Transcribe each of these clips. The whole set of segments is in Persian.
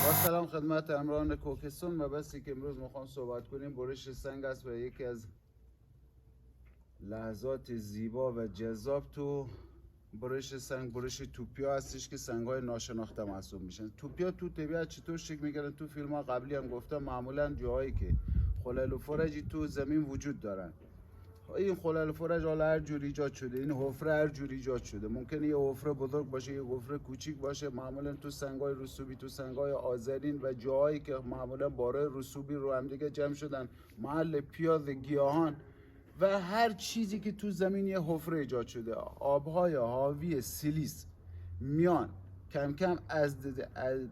با سلام خدمت همراهان کوکستون و بسی که امروز میخوام صحبت کنیم برش سنگ است و یکی از لحظات زیبا و جذاب تو برش سنگ برش توپیا هستش که سنگ‌های ناشناخته محسوب میشن. توپیا تو طبیعت چطور شکل میگیرن؟ تو فیلم ها قبلی هم گفتم معمولا جاهایی که خلل و فرجی تو زمین وجود دارن. این خلل و فرج حالا هر جور ایجاد شده، این حفره هر جور ایجاد شده، ممکنه یه حفره بزرگ باشه یه حفره کوچیک باشه. معمولا تو سنگ‌های رسوبی، تو سنگ‌های آذرین و جاهایی که معمولا بارای رسوبی رو هم دیگه جمع شدن، محل پیاز گیاهان و هر چیزی که تو زمین یه حفره ایجاد شده، آبهای حاوی سیلیس میان کم کم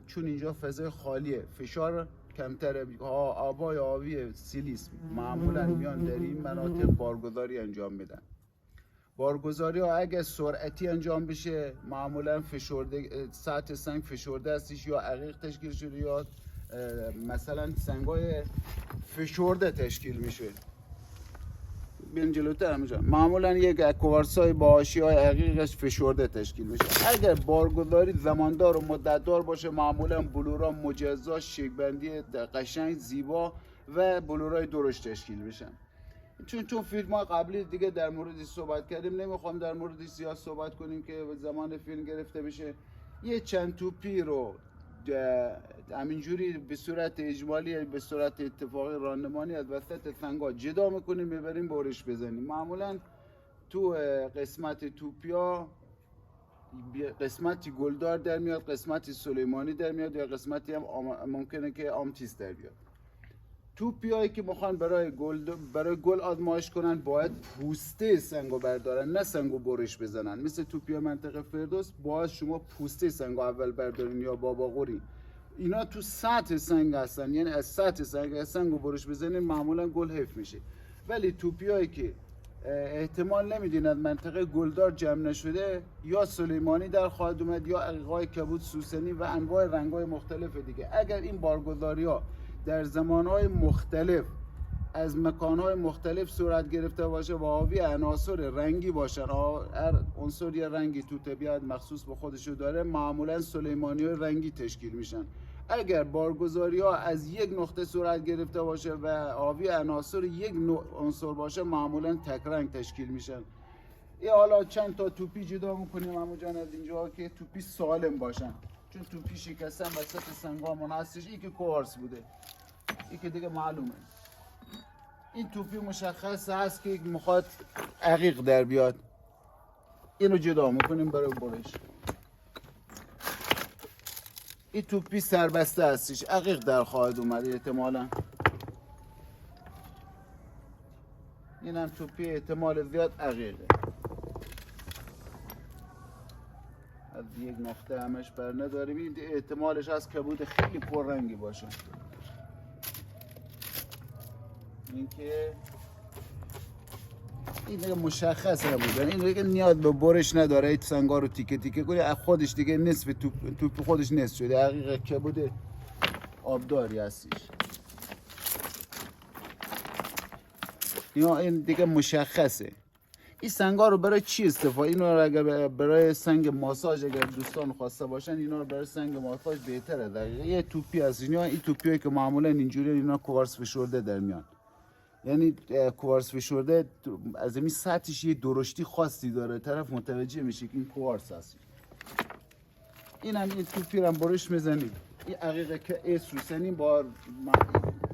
چون اینجا فضای خالیه، فشار کمتره، آبهای حاوی سیلیس معمولا میان در این مناطق بارگذاری انجام میدن. بارگذاری ها اگه سرعتی انجام بشه معمولا فشرده، سطح سنگ فشرده هستش یا عقیق تشکیل شده یا مثلا سنگای فشرده تشکیل میشه. بیان جلوتر همینجا معمولا یک کوارسای با حاشیه‌های عقیقش فشرده تشکیل میشه. اگر بارگذاری زماندار و مدتدار باشه معمولا بلورا مجزا، شکل‌بندی قشنگ زیبا و بلورای درشت تشکیل میشن. چون فیلم ها قبلی دیگه در موردش صحبت کردیم، نمیخوام در موردش زیاد صحبت کنیم که زمان فیلم گرفته بشه. یه چند توپی رو همینجوری به صورت اجمالی به صورت اتفاقی راندمانی از وسط سنگا جدا میکنیم ببریم برش بزنیم. معمولا تو قسمت توپیا قسمتی گلدار در میاد، قسمتی سلیمانی در میاد یا قسمتی هم ممکنه که آمتیس در بیاد. توپیایی که میخوان برای گل آزمایش کنن باید پوسته سنگو بردارن، نه سنگو برش بزنن. مثل توپیا منطقه فردوس باید شما پوسته سنگو اول بردارین یا باباغوری. اینا تو سطح سنگ هستن، یعنی از سطح سنگو برش بزنین معمولا گل حیف میشه. ولی توپیایی که احتمال نمیدین از منطقه گلدار جمع نشده، یا سلیمانی در خواهد اومد یا عقیقای کبود سوسنی و انواع رنگ‌های مختلف دیگه. اگر این بارگذاری‌ها در زمانهای مختلف از مکانهای مختلف صورت گرفته باشه و حاوی عناصر رنگی باشن، هر عنصر یه رنگی تو طبیعت مخصوص به خودشو داره، معمولا سلیمانی‌های رنگی تشکیل میشن. اگر بارگذاری ها از یک نقطه صورت گرفته باشه و حاوی عناصر یک عنصر باشه معمولا تک رنگ تشکیل میشن. حالا چند تا توپی جدا میکنیم عمو جان از اینجا که توپی سالم باشن، چون توپی شکستن وسط سنگامون هستش. این که کوارس بوده، این که دیگه معلومه. این توپی مشخص هست که میخواد عقیق در بیاد، اینو جدا میکنیم برای برش. این توپی سربسته هستش، عقیق در خواهد اومد احتمالا. این هم توپی احتمال زیاد عقیقه. از یک نقطه همش بر نداریم، این احتمالش هست کبود خیلی پررنگی باشه. این که این دیگه مشخصه بودن، این دیگه نیاز به برش نداره. این سنگا رو تیکه تیکه کنی از خودش دیگه نصف توپ خودش نصف شده، حقیقت کبود آبداری هستش. این دیگه مشخصه. این سنگا رو برای چی استفاده؟ اینا رو اگر برای سنگ ماساژ اگر دوستان خواسته باشن اینا رو برای سنگ ماساژ بهتره. دقیقاً یه توپی از این توپیایی که معمولا اینجوری اینا کوارس فشرده در میان، یعنی کوارس فشرده از این سطحش یه درشتی خاصی داره، طرف متوجه میشه که این کوارس هست. این هم این توپی رو برش میزنید. این عقیقه که سوسنی با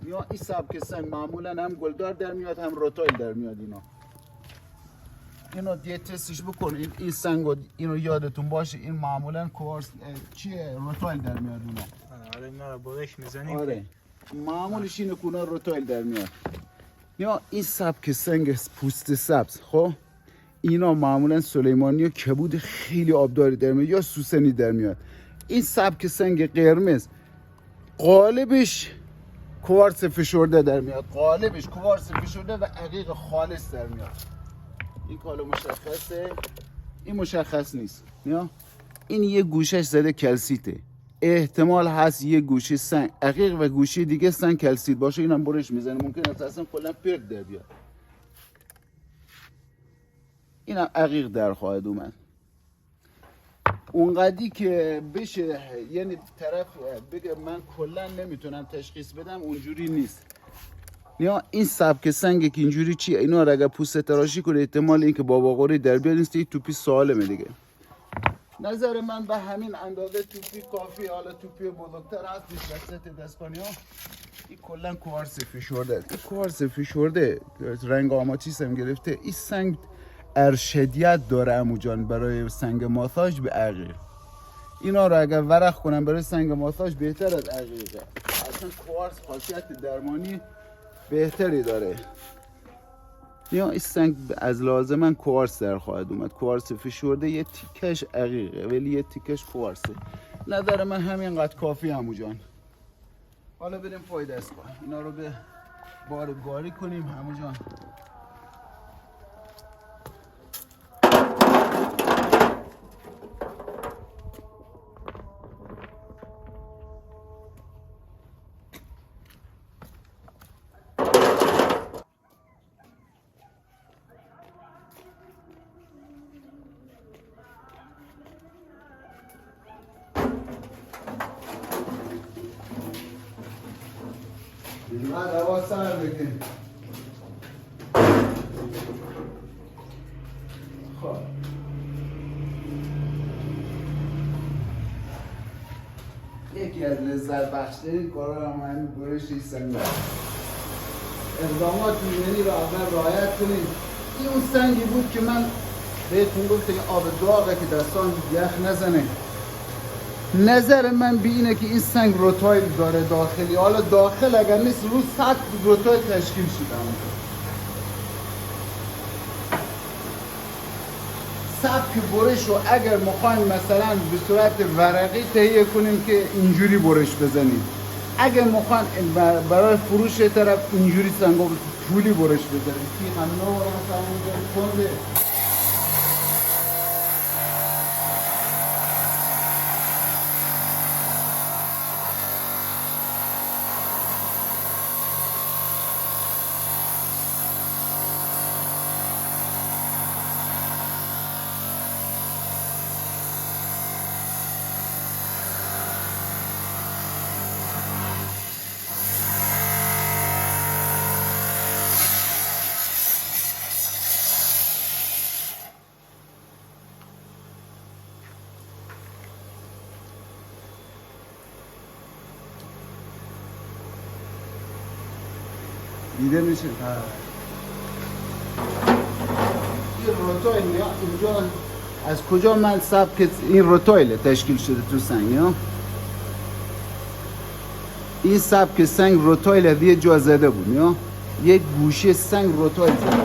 یا این سبک سنگ معمولا هم گلدار در میاد هم روتایل در میاد. اینو دیگه تستش بکنید. این سنگو اینو یادتون باشه، این معمولا کوارس چیه روتایل در میاد اینا. آره اینا رو برش میزنیم. آره معمولش اینه که اونا روتایل در میاد. یا این سبک سنگ پوست سبز، خب اینا معمولا سلیمانی و کبود خیلی آبداری در میاد یا سوسنی در میاد. این سبک سنگ قرمز غالبش کوارس فشرده در میاد، غالبش کوارس فشرده و عقیق خالص در میاد. این کالو مشخصه، این مشخص نیست. یا این یه گوشش زده کلسیته، احتمال هست یه گوشه سنگ عقیق و گوشه دیگه سنگ کلسیت باشه، اینم برش میزنه، ممکن است اصلا کلا پرد در بیاد. اینم عقیق در خواهد اومد. اونقدی که بشه یعنی طرف بگه من کلا نمیتونم تشخیص بدم اونجوری نیست. یا این سبک سنگه که اینجوری چیه، اینا رو اگر پوست تراشی کنه احتمال این که بابا قوری در بیاد نیست. این توپی سالمه دیگه. نظر من به همین اندازه توپی کافی. حالا توپی بزرگتر هست وسط دستگانی ها. این کلا کوارس فشرده. این کوارس فشرده رنگ آماتیس هم گرفته. این سنگ ارشدیت داره عمو جان برای سنگ ماساژ به عقیق. اینا رو اگر ورق کنم برای سنگ ماساژ بهتر از عقیقه. اصلا کوارس خاصیت درمانی بهتری داره. یا این سنگ از لازم من کوارس در خواهد اومد. کوارس فشرده یه تیکش عقیقه ولی یه تیکش کوارسه. نظر من همینقدر کافی عمو جان. حالا بریم پای دستگاه اینا رو به بارگاری کنیم عمو جان. من هوا سر بکن. خب یکی از لذت بخشترین کارا هم همین برش سنگ است. اقدامات ایمنی رو اول رعایت کنید. این اون سنگی بود که من بهتون گفتم آب داغه که دستان یخ نزنه. نظر من به اینه که این سنگ روتایل داره داخلی. حالا داخل اگر نیست رو سطح روتایل تشکیل شده. سبک برش رو اگر میخوایم مثلا به صورت ورقی تهیه کنیم که اینجوری برش بزنیم. اگر میخوایم برای فروش طرف اینجوری سنگا پولی برش بزنیم. کی هم نو مثلا کنده. دیده میشه. این روتایل اینجا از کجا من سبک این روتایل تشکیل شده تو سنگ ها. این سبک سنگ روتایل یه جا زده بود یا یک گوشه سنگ روتایل زده.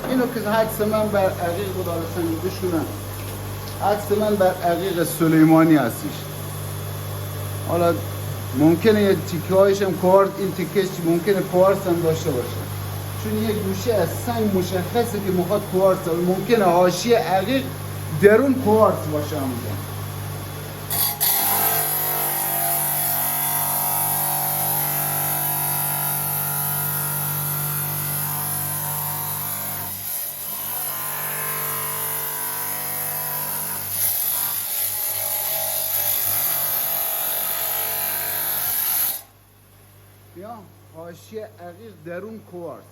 اینو که حدس من بر عقیق بود. حالا سنگ بشونم حدس من بر عقیق سلیمانی هستش. حالا ممکنه یه تیکه هایش هم کوارت، این تیکهش ممکنه کوارت هم داشته باشه چون یه گوشه از سنگ مشخصه که میخواد کوارت. ممکنه حاشیه عقیق درون کوارت باشه همونجا. یا حاشیه عقیق درون کوارت.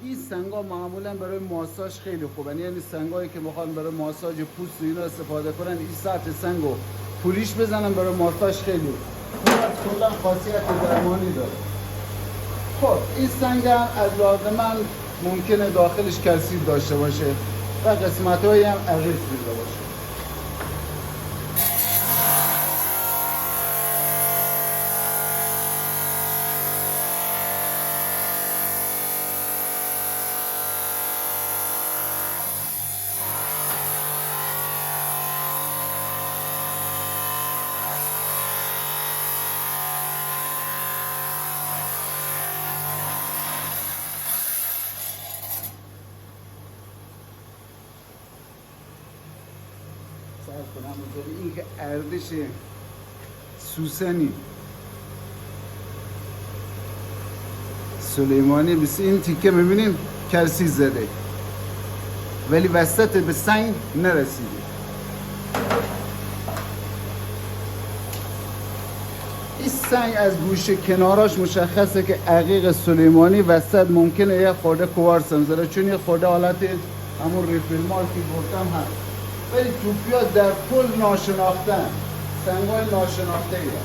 این سنگا معمولا برای ماساژ خیلی خوبن. یعنی سنگایی که میخوان برای ماساژ پوست و اینا استفاده کنن این سطح سنگو پولیش بزنن برای ماساژ خیلی کلا خاصیت درمانی داره. خب این سنگ هم از لحاظ من ممکنه داخلش کلسیم داشته باشه و قسمت‌هایی هم عقیق دیده باشه. این که ارزش سوسنی سلیمانی مثل این تیکه میبینیم کلسی زده ولی وسط به سنگ نرسیده. سنگ از گوشه کناراش مشخصه که عقیق سلیمانی وسط ممکنه یه خورده کوارس هم زده، چون یه خورده حالت همون ریفیل مارک که گفتم هست، ولی توپیا در کل ناشناختن، سنگای ناشناخته ایران.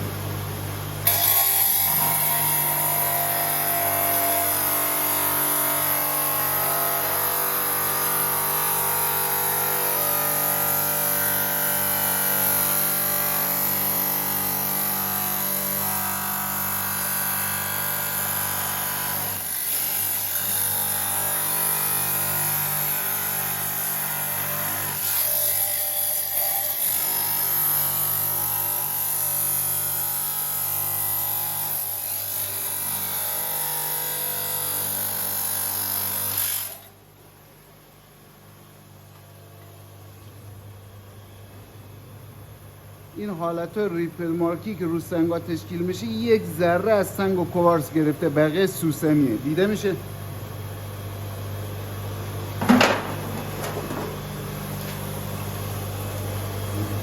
این حالت ریپل مارکی که رو سنگا تشکیل میشه یک ذره از سنگ و کوارس گرفته، بقیه سوسنیه، دیده میشه.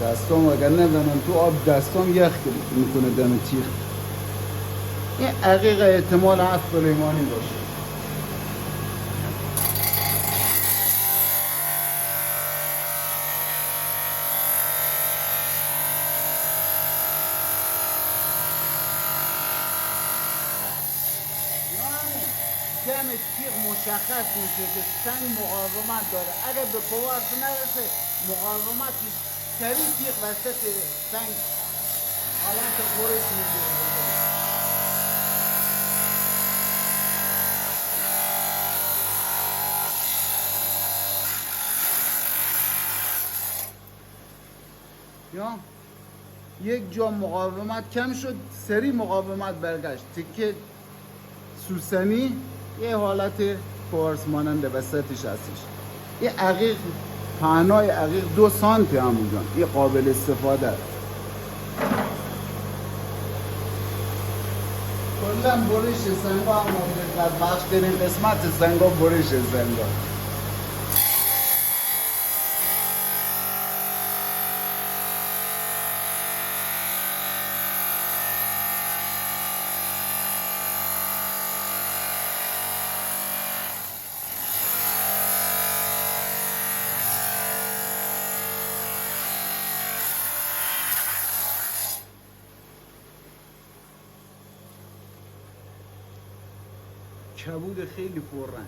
دستام اگر نزنم تو آب دستام یخ میکنه دم تیغ. این عقیق احتمال هست سلیمانی باشه. دم تیغ مشخص میشه که سنگ مقاومت داره. اگر به کوارس نرسه مقاومت سریع تیغ وسط سنگ حالت خورش میگیره. یا یک جا مقاومت کم شد، سریع مقاومت برگشت، تیکه سوسنی یه حالت کوارس مانند وسطش هستش. یه عقیق، پهنای عقیق 2 سانتی همونجا، یه قابل استفاده است. کلا برش سنگا هم مورد بخش ترین قسمت سنگا برش سنگا. کبود خیلی پررنگ.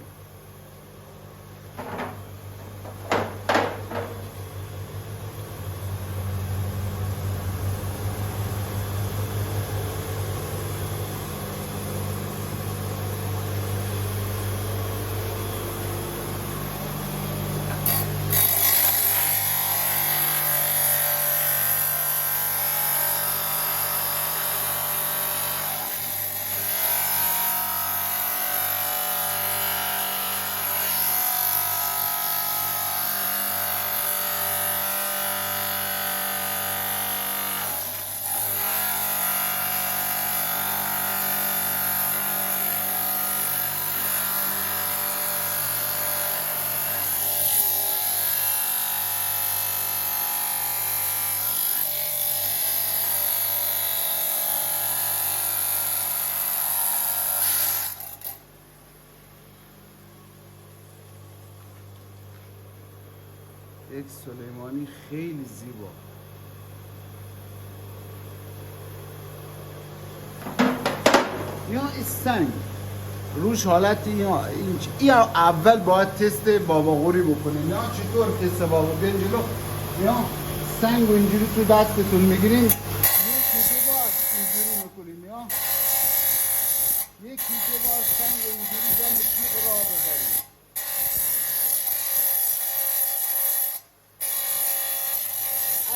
یک سلیمانی خیلی زیبا. یا این سنگ روش حالتی این اول باید تست بابا غوری بکنیم. یا چطور تست بابا بیان جلو؟ یا سنگ رو اینجوری تو دستتون میگیرین، یکی دو بار اینجوری میکنیم، یا یکی دو بار سنگ رو اینجوری دم تیغ را ببریم.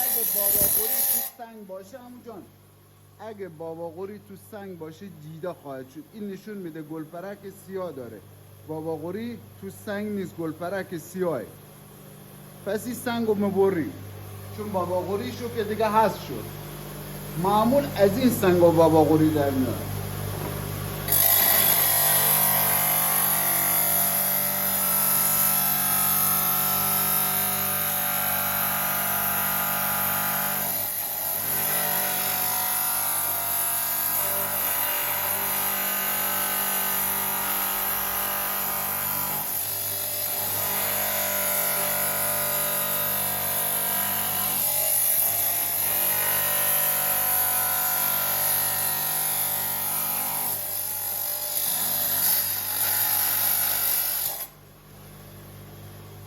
اگه بابا غوری تو سنگ باشه همون جان، اگه بابا غوری تو سنگ باشه دیده خواهد شد. این نشون میده گلپرک سیاه داره. بابا غوری تو سنگ نیست، گلپرک سیاهه. پس این سنگ رو مبریم، چون بابا غوری شو که دیگه هست شد. معمول از این سنگ رو بابا غوری در میاد.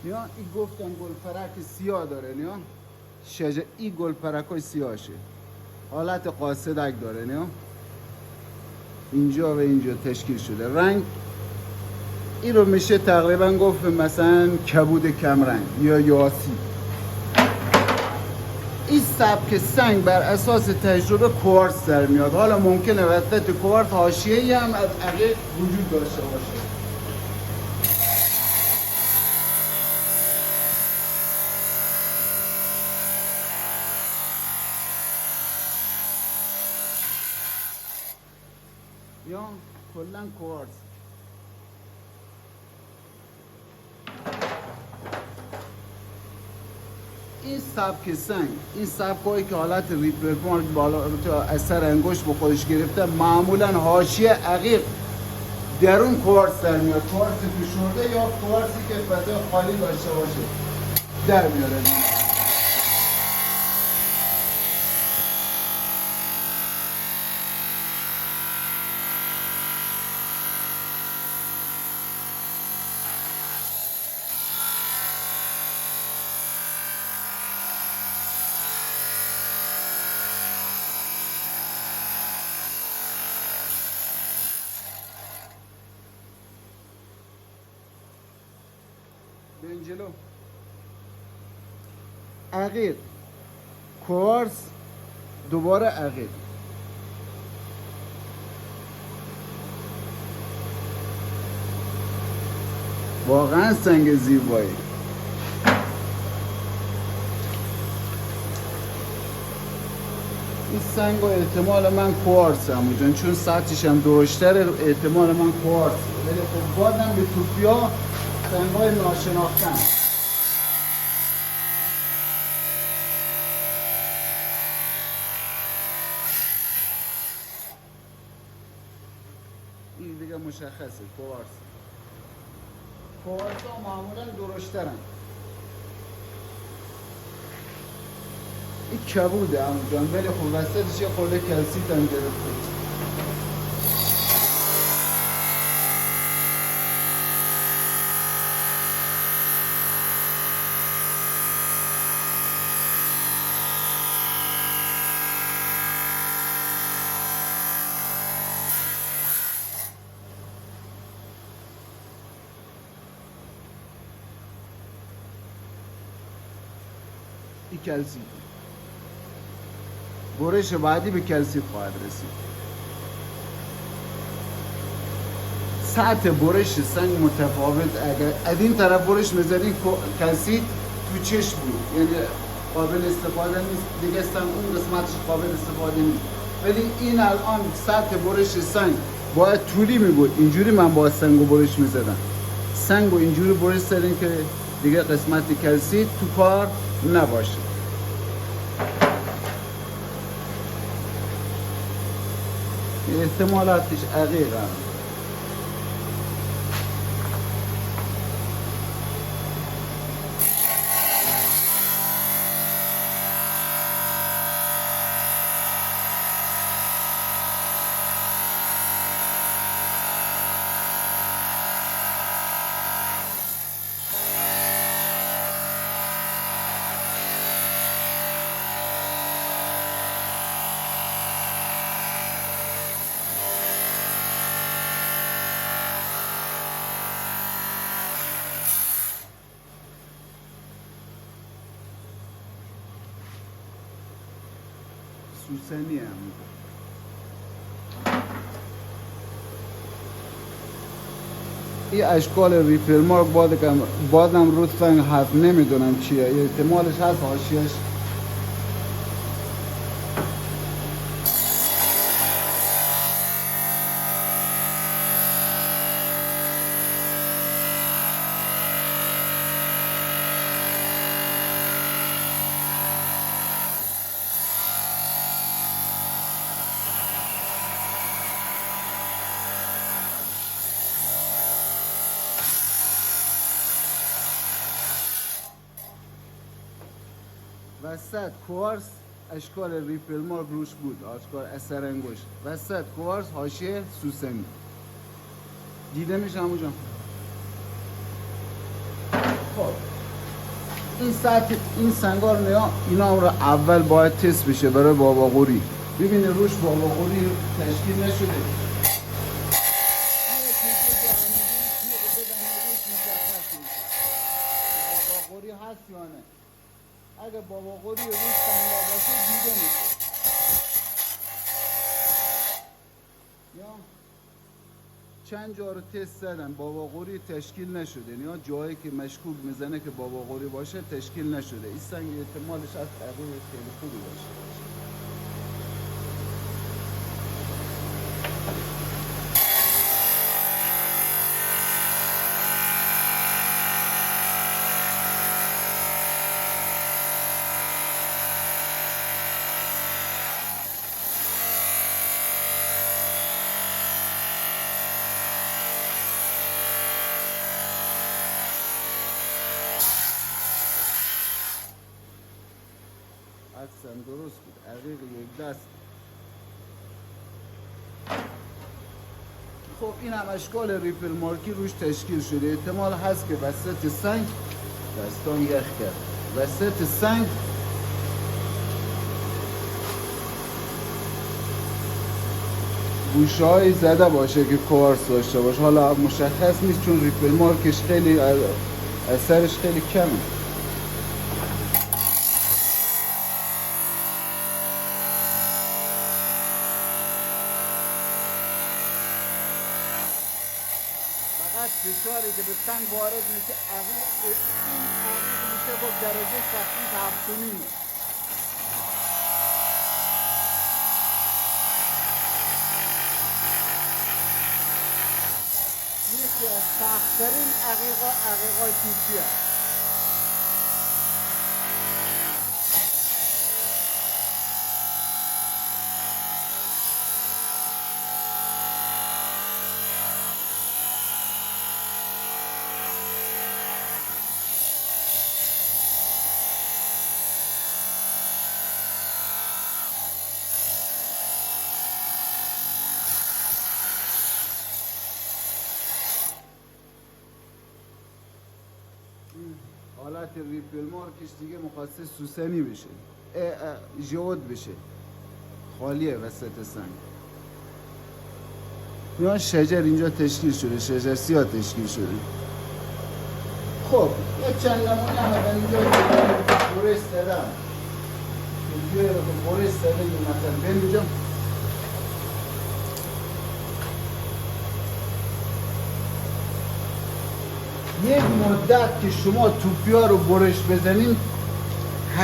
نیا این گفتم گلپرک سیاه داره نیا این گلپرک های سیاهشه حالت قاصدک داره نیا اینجا و اینجا تشکیل شده رنگ این رو میشه تقریبا گفت مثلا کبود کمرنگ یا یاسی. این سبک سنگ بر اساس تجربه کوارتز در میاد. حالا ممکنه وسط کوارتز حاشیه‌ای هم از عقیق وجود داشته باشه. یا کلا کوارتز. این سبک سنگ، این سبک هایی که حالت ریپرمارک بالا اثر انگشت به خودش گرفته معمولا حاشیه عقیق درون کوارتز در میاد. کوارتز فشرده یا کوارتزی که فضای خالی داشته باشه در میاره. بیاین جلو. عقیق، کوارتز، دوباره عقیق. واقعا سنگ زیبایی. این سنگ و احتمال من کوارتز همون جان چون سطحش هم درشتره احتمال من کوارتز. ولی خب بازم به توپیا سنگ‌های ناشناختن. این دیگه مشخصه کوارتز. کوارتز ها معمولا درشترن. این کبوده همون جان ولی خب وسطش یه خورده کلسیت هم گرفته. این کلسیت برش بعدی به کلسیت خواهد رسید. سطح برش سنگ متفاوت. اگر از این طرف برش میزنی کلسیت تو چشم بود یعنی قابل استفاده نیست دیگه سنگ اون قسمتش قابل استفاده نیست. ولی این الان سطح برش سنگ باید طولی می بود. اینجوری من با سنگو برش میزدم. سنگو اینجوری برش زدیم که دیگه قسمت کلسیت تو کار نباشه. احتمالاتش عقیق هم. سوسنی هم این اشکال ریپرمارک بازم رو سنگ هست نمیدونم چیه احتمالش هست حاشیه‌اش وسط کوارتز اشکال ریپرمارک روش بود اشکال اثر انگشت وسط کوارتز حاشیه سوسنی دیده میشه همون جان. خب این سطح این سنگار نیا اینا رو اول باید تست بشه برای بابا قوری. ببینید روش بابا قوری تشکیل نشده. بابا قوری هست یا نه؟ اگه بابا قوری روش سنگار باشه دیده میشه. یا چند جا رو تست زدن بابا قوری تشکیل نشده. یا جایی که مشکوک میزنه که بابا قوری باشه تشکیل نشده. این سنگ احتمالش از تغییر خیلی خوبی باشه. حدسم درست بود. عقیق یک دست. خب این هم اشکال ریپل مارکی روش تشکیل شده. احتمال هست که وسط سنگ دستان یخ کرد. وسط سنگ گوشه های زده باشه که کوارتز داشته باشه. حالا مشخص نیست چون ریپل مارکش خیلی اثرش خیلی کمه. فشاری که به سنگ وارد میشه عقیق میشه با درجه سختی 7.5. یکی از سخت‌ترین عقیق‌های توپی هست. حالت ریپل مارکش دیگه مخصص سوسنی بشه، ژئود بشه، خالیه وسط سنگ. یا شجر اینجا تشکیل شده، شجر سیاه تشکیل شده. خب یه چند نمونه هم اینجا برش دادم که برش داده این مثلا اینجا یک مدت که شما توپیا رو برش بزنین 80%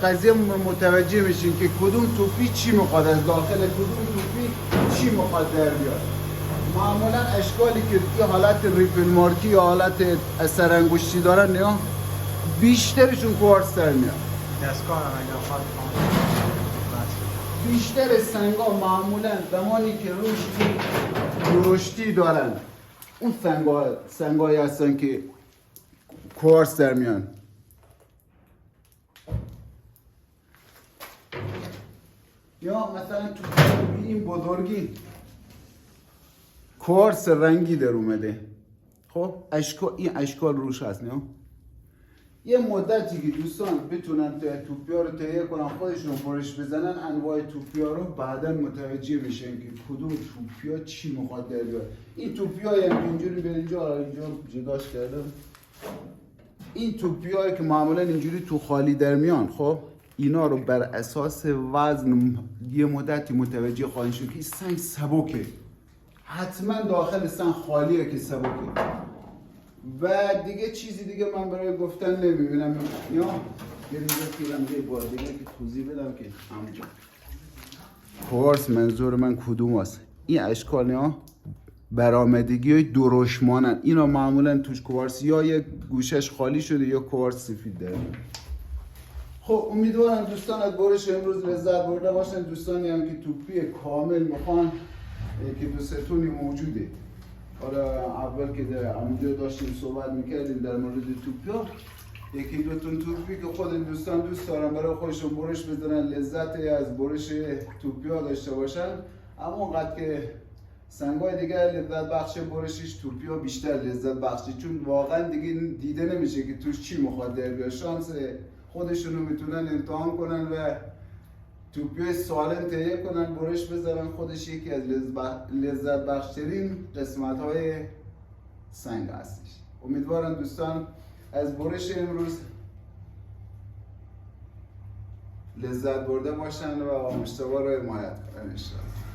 قضیه متوجه میشین که کدوم توپی چی میخواد از داخل کدوم توپی چی میخواد در بیاد. معمولا اشکالی که توی حالت ریپل مارکی یا حالت اثر انگشتی دارن یا بیشترشون کوارتز در میاد. بیشتر سنگا معمولا زمانی که رشدی دارن اون سنگایی هستن که کوارتز در میان. یا مثلا تو این بزرگی کوارتز رنگی در اومده. خب این اشکال روش هست. نه یه مدتی که دوستان بتونن توپیا رو تهیه کنن خودشون برش بزنن انواع توپیا رو بعدا متوجه میشن که کدوم توپیا چی میخواد در بیاد. این توپیایی هم اینجوری به اینجا جداش کردم. این توپیایی که معمولا اینجوری تو خالی در میان، خب اینا رو بر اساس وزن یه مدتی متوجه خواهید شد که سنگ سبکه، حتما داخل سنگ خالیه که سبکه. و دیگه چیزی دیگه من برای گفتن نمیبینم. یا یه بار دیگه که توضیح بدم که همونجا کوارتز منظور من کدوم هست. این اشکال ها برآمدگی های درشمانن. اینا معمولا توش کوارتز یا یک گوشش خالی شده یا کوارتز سفید داره. خب امیدوارم دوستان از برش امروز لذت برده باشن. دوستانی هم که توپی کامل میخوان که دو ستونی موجوده. حالا اول که همونجا داشتیم صحبت میکردیم در مورد توپیا، یکی دو تون توپی که خود دوستان دوست دارن برای خودشون برش بزنن، لذت از برش توپیا داشته باشن، اما اونقدر که سنگای دیگه لذت بخش برشش توپیا بیشتر لذت بخشی، چون واقعا دیگه دیده نمیشه که توش چی میخواد در بیاد. شانس خودشونو میتونن امتحان کنن و توپیای سالم تهیه کنن، برش بذارن. خودش یکی از لذت بخشترین قسمت های سنگ هستش. امیدوارم دوستان از برش امروز لذت برده باشن و مشتبه رو حمایت کنن انشاءالله.